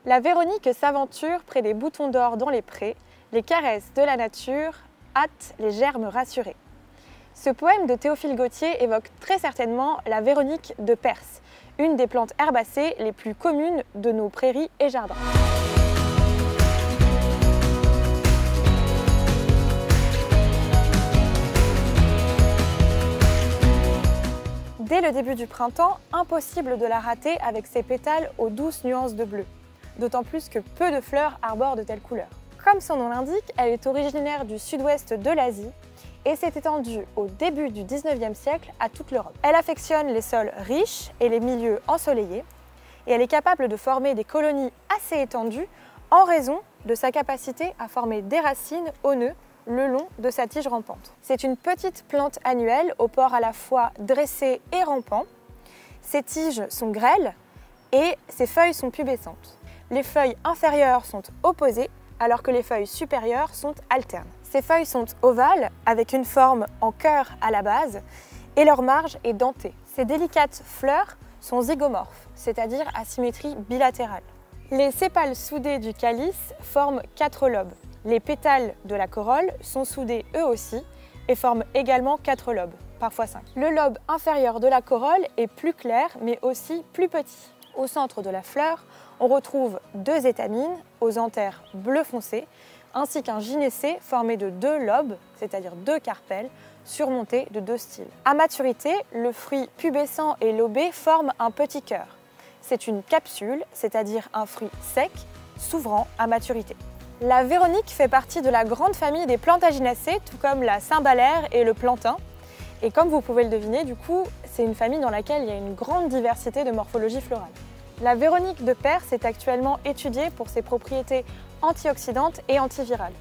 La Véronique s'aventure près des boutons d'or dans les prés, les caresses de la nature hâtent les germes rassurés. Ce poème de Théophile Gautier évoque très certainement la Véronique de Perse, une des plantes herbacées les plus communes de nos prairies et jardins. Dès le début du printemps, impossible de la rater avec ses pétales aux douces nuances de bleu, d'autant plus que peu de fleurs arborent de telles couleurs. Comme son nom l'indique, elle est originaire du sud-ouest de l'Asie et s'est étendue au début du 19e siècle à toute l'Europe. Elle affectionne les sols riches et les milieux ensoleillés et elle est capable de former des colonies assez étendues en raison de sa capacité à former des racines au nœud le long de sa tige rampante. C'est une petite plante annuelle au port à la fois dressé et rampant. Ses tiges sont grêles et ses feuilles sont pubescentes. Les feuilles inférieures sont opposées alors que les feuilles supérieures sont alternes. Ces feuilles sont ovales avec une forme en cœur à la base et leur marge est dentée. Ces délicates fleurs sont zygomorphes, c'est-à-dire à symétrie bilatérale. Les sépales soudés du calice forment 4 lobes. Les pétales de la corolle sont soudés eux aussi et forment également 4 lobes, parfois 5. Le lobe inférieur de la corolle est plus clair mais aussi plus petit. Au centre de la fleur, on retrouve 2 étamines aux anthères bleu foncé ainsi qu'un gynécée formé de 2 lobes, c'est-à-dire 2 carpelles, surmontés de 2 styles. À maturité, le fruit pubescent et lobé forme un petit cœur. C'est une capsule, c'est-à-dire un fruit sec, s'ouvrant à maturité. La Véronique fait partie de la grande famille des Plantaginacées, tout comme la Cymbalère et le plantain. Et comme vous pouvez le deviner, du coup, c'est une famille dans laquelle il y a une grande diversité de morphologie florale. La Véronique de Perse est actuellement étudiée pour ses propriétés antioxydantes et antivirales.